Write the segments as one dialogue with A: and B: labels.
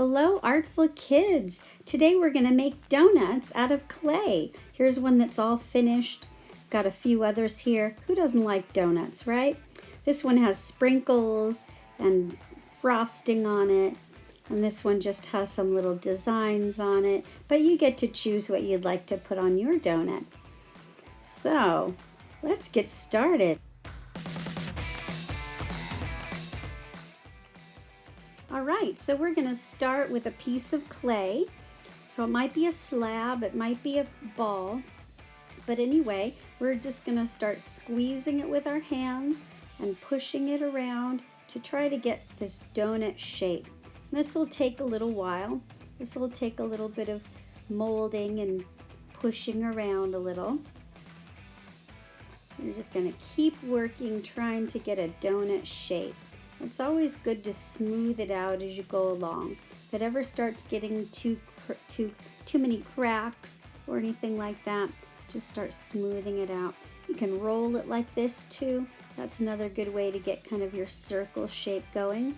A: Hello, artful kids! Today we're going to make donuts out of clay. Here's one that's all finished. Got a few others here. Who doesn't like donuts, right? This one has sprinkles and frosting on it. And this one just has some little designs on it. But you get to choose what you'd like to put on your donut. So, let's get started. All right, so we're going to start with a piece of clay. So it might be a slab, it might be a ball, but anyway, we're just going to start squeezing it with our hands and pushing it around to try to get this donut shape. This will take a little while. This will take a little bit of molding and pushing around a little. You're just going to keep working, trying to get a donut shape. It's always good to smooth it out as you go along. If it ever starts getting too many cracks or anything like that, just start smoothing it out. You can roll it like this too. That's another good way to get kind of your circle shape going.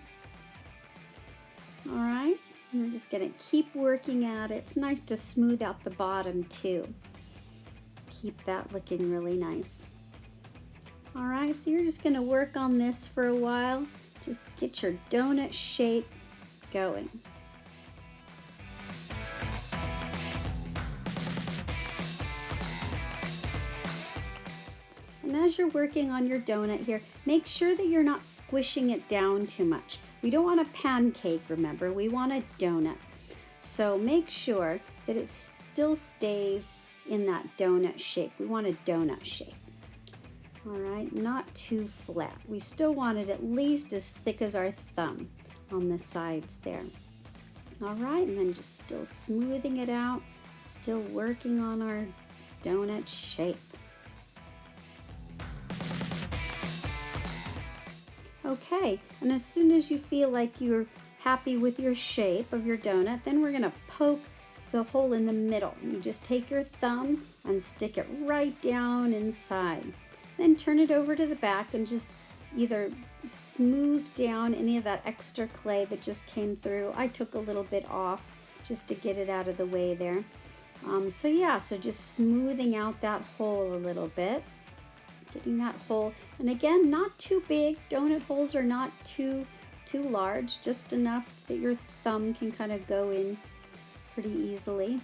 A: All right, you're just gonna keep working at it. It's nice to smooth out the bottom too. Keep that looking really nice. All right, so you're just gonna work on this for a while. Just get your donut shape going. And as you're working on your donut here, make sure that you're not squishing it down too much. We don't want a pancake, remember, we want a donut. So make sure that it still stays in that donut shape. We want a donut shape. All right, not too flat. We still want it at least as thick as our thumb on the sides there. All right, and then just still smoothing it out, still working on our donut shape. Okay, and as soon as you feel like you're happy with your shape of your donut, then we're gonna poke the hole in the middle. You just take your thumb and stick it right down inside. Then turn it over to the back and just either smooth down any of that extra clay that just came through. I took a little bit off just to get it out of the way there. So just smoothing out that hole a little bit. Getting that hole, and again, not too big. Donut holes are not too large, just enough that your thumb can kind of go in pretty easily.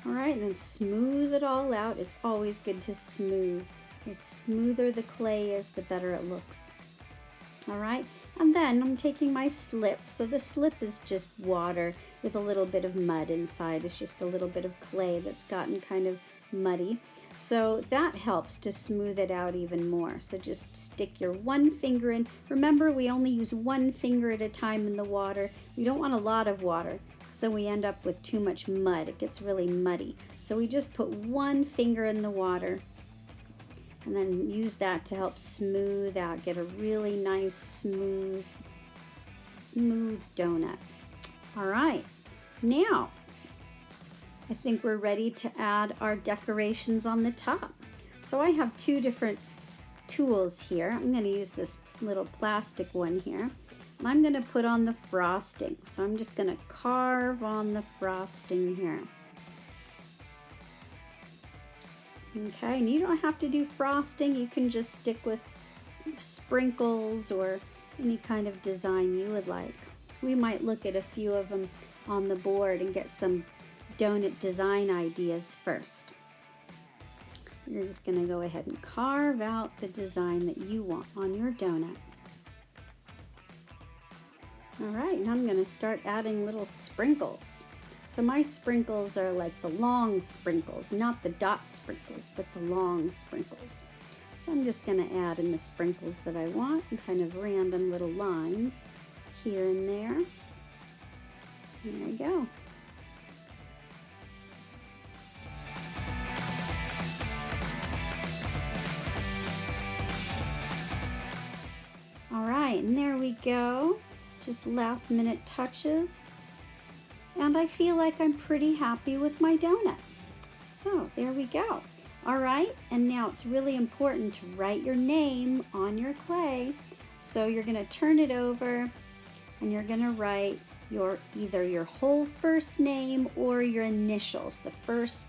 A: All right, and then smooth it all out. It's always good to smooth. The smoother the clay is, the better it looks. All right, and then I'm taking my slip. So the slip is just water with a little bit of mud inside. It's just a little bit of clay that's gotten kind of muddy. So that helps to smooth it out even more. So just stick your one finger in. Remember, we only use one finger at a time in the water. We don't want a lot of water, so we end up with too much mud. It gets really muddy. So we just put one finger in the water and then use that to help smooth out, get a really nice smooth donut. All right, now I think we're ready to add our decorations on the top. So I have two different tools here. I'm going to use this little plastic one here, and I'm going to put on the frosting. So I'm just going to carve on the frosting here. Okay, and you don't have to do frosting. You can just stick with sprinkles or any kind of design you would like. We might look at a few of them on the board and get some donut design ideas first. You're just going to go ahead and carve out the design that you want on your donut. All right, now I'm going to start adding little sprinkles. So my sprinkles are like the long sprinkles, not the dot sprinkles, but the long sprinkles. So I'm just going to add in the sprinkles that I want and kind of random little lines here and there. There we go. All right, and there we go. Just last minute touches. And I feel like I'm pretty happy with my donut. So there we go. All right, and now it's really important to write your name on your clay. So you're gonna turn it over and you're gonna write either your whole first name or your initials, the first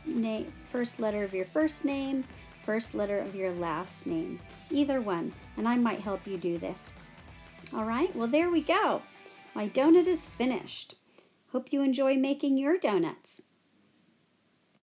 A: letter of your first name, first letter of your last name, either one, and I might help you do this. All right, well, there we go. My donut is finished. Hope you enjoy making your donuts.